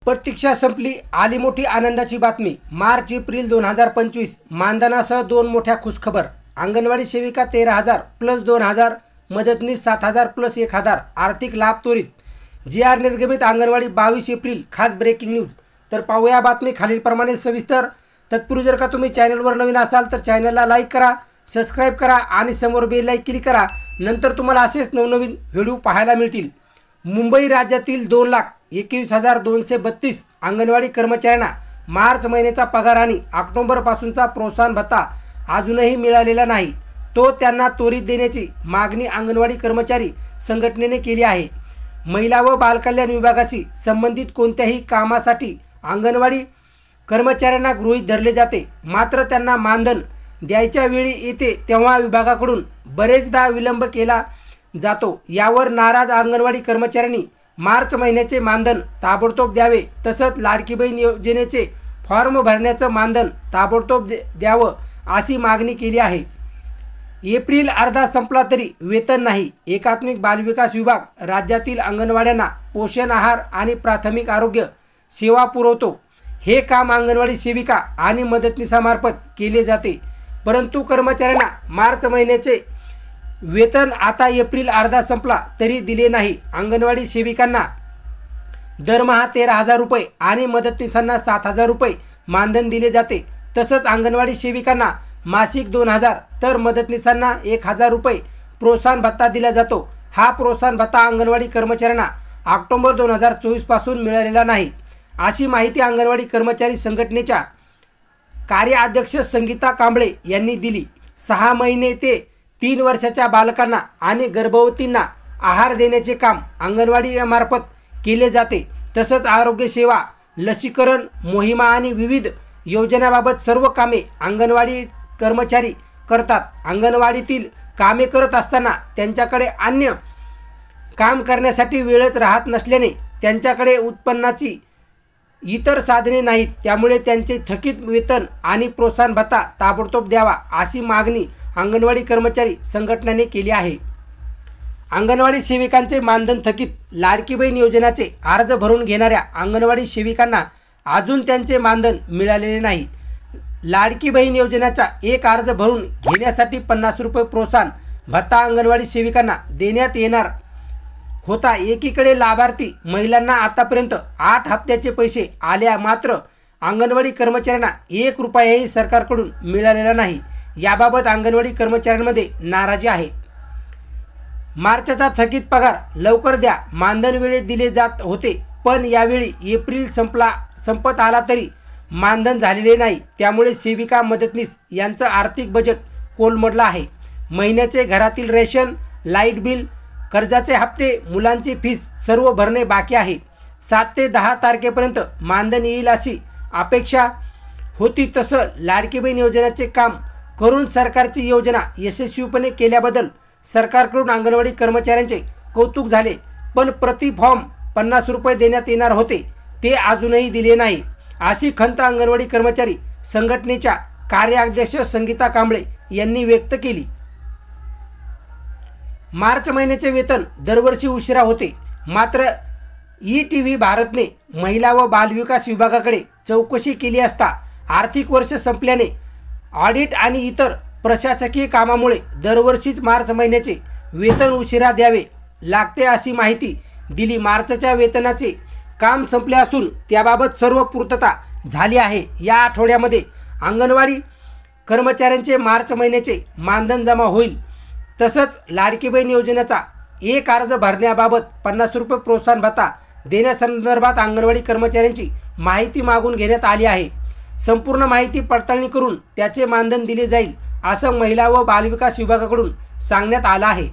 प्रतीक्षा संपली, आली मोठी आनंदाची बातमी। मार्च एप्रिल 2025 मानधनासह दोन मोठ्या खुशखबर। अंगणवाडी सेविका 13,000 प्लस 2,000, मदतनीस 7,000 प्लस 1,000 आर्थिक लाभ त्वरित। GR निर्गमित अंगणवाडी 22 एप्रिल खास ब्रेकिंग न्यूज। तर पाहूया बातमी खालीलप्रमाणे सविस्तर। तत्पूर्वी जर का तुम्ही चॅनलवर नवीन असाल तर चॅनलला लाईक करा, सबस्क्राईब करा आणि समोर बेल लाईक क्लिक करा। नंतर तुम्हाला असेच नवनवीन व्हिडिओ पाहायला मिळतील। मुंबई राज्यातील 2,21,232 अंगणवाडी कर्मचाऱ्यांना मार्च महिन्याचा पगार आणि ऑक्टोबरपासूनचा प्रोत्साहन भत्ता अजूनही मिळालेला नाही। तो त्यांना त्वरित देण्याची मागणी अंगणवाडी कर्मचारी संघटनेने केली आहे। महिला व बालकल्याण विभागाशी संबंधित कोणत्याही कामासाठी अंगणवाडी कर्मचाऱ्यांना गृहीत धरले जाते, मात्र त्यांना मानधन द्यायच्या वेळी येते तेव्हा विभागाकडून बरेचदा विलंब केला जातो। यावर नाराज अंगणवाडी कर्मचाऱ्यांनी मार्च महिन्याचे मानधन ताबडतोब द्यावे, तसंच लाडकी बहीण योजनेचे फॉर्म भरण्याचं मानधन ताबडतोब द्यावं अशी मागणी केली आहे। एप्रिल अर्धा संपला तरी वेतन नाही। एकात्मिक बालविकास विभाग राज्यातील अंगणवाड्यांना पोषण आहार आणि प्राथमिक आरोग्य सेवा पुरवतो। हे काम अंगणवाडी सेविका आणि मदतनीसामार्फत केले जाते, परंतु कर्मचाऱ्यांना मार्च महिन्याचे वेतन आता एप्रिल अर्धा संपला तरी दिले नाही। अंगणवाडी सेविकांना दरमहा 13,000 रुपये आणि मदतनीसांना 7,000 रुपये मानधन दिले जाते। तसंच अंगणवाडी सेविकांना मासिक 2,000 तर मदतनीसांना 1,000 रुपये प्रोत्साहन भत्ता दिला जातो। हा प्रोत्साहन भत्ता अंगणवाडी कर्मचाऱ्यांना ऑक्टोबर 2024 पासून मिळालेला नाही, अशी माहिती अंगणवाडी कर्मचारी संघटनेच्या कार्याध्यक्ष संगीता कांबळे यांनी दिली। 6 महिने ते 3 वर्षाच्या बालकांना आणि गर्भवतींना आहार देण्याचे काम अंगणवाडीमार्फत केले जाते। तसंच आरोग्य सेवा, लसीकरण मोहिमा आणि विविध योजनांबाबत सर्व कामे अंगणवाडी कर्मचारी करतात। अंगणवाडीतील कामे करत असताना त्यांच्याकडे अन्य काम करण्यासाठी वेळच राहत नसल्याने त्यांच्याकडे उत्पन्नाची इतर साधने नाहीत, त्यामुळे त्यांचे थकीत वेतन आणि प्रोत्साहन भत्ता ताबडतोब द्यावा अशी मागणी अंगणवाडी कर्मचारी संघटनेने केली आहे। अंगणवाडी सेविकांचे मानधन थकीत। लाडकी बहीण योजनेचे अर्ज भरून घेणाऱ्या अंगणवाडी सेविकांना अजून त्यांचे मानधन मिळालेले नाही। लाडकी बहीण योजनेचा एक अर्ज भरून घेण्यासाठी 50 रुपये प्रोत्साहन भत्ता अंगणवाडी सेविकांना देण्यात येणार होता। एकीकडे लाभार्थी महिलांना आतापर्यंत 8 हप्त्याचे पैसे आले, मात्र अंगणवाडी कर्मचाऱ्यांना 1 रुपयाही सरकारकडून मिळालेला नाही। याबाबत अंगणवाडी कर्मचाऱ्यांमध्ये नाराजी आहे। मार्चचा थकीत पगार लवकर द्या, मानधन वेळेत दिले जात होते, पण यावेळी एप्रिल संपत आला तरी मानधन झालेले नाही। त्यामुळे सेविका मदतनीस यांचं आर्थिक बजेट कोलमडलं आहे। महिन्याचे घरातील रेशन, लाईट बिल, कर्जाचे हप्ते, मुलांची फीस सर्व भरणे बाकी आहे। 7 ते 10 तारखेपर्यंत मानधन येईल अशी अपेक्षा होती। तसं लाडकी बहीण योजनेचे काम करून सरकारची योजना यशस्वीपणे केल्याबद्दल सरकारकडून अंगणवाडी कर्मचाऱ्यांचे कौतुक झाले, पण प्रति फॉर्म 50 रुपये देण्यात येणार होते, ते अजूनही दिले नाही, अशी खंत अंगणवाडी कर्मचारी संघटनेच्या कार्याध्यक्ष संगीता कांबळे यांनी व्यक्त केली। मार्च महिन्याचे वेतन दरवर्षी उशिरा होते, मात्र ETV भारतने महिला व बालविकास विभागाकडे चौकशी केली असता आर्थिक वर्ष संपल्याने ऑडिट आणि इतर प्रशासकीय कामामुळे दरवर्षीच मार्च महिन्याचे वेतन उशिरा द्यावे लागते अशी माहिती दिली। मार्चच्या वेतनाचे काम संपले असून त्याबाबत सर्व पूर्तता झाली आहे। या आठवड्यामध्ये अंगणवाडी कर्मचाऱ्यांचे मार्च महिन्याचे मानधन जमा होईल। तसंच लाडकी बहीण योजनेचा एक अर्ज भरण्याबाबत 50 रुपये प्रोत्साहन भत्ता देण्यासंदर्भात अंगणवाडी कर्मचाऱ्यांची माहिती मागून घेण्यात आली आहे। संपूर्ण माहिती पडताळणी करून त्याचे मानधन दिले जाईल, असं महिला व बालविकास विभागाकडून सांगण्यात आलं आहे।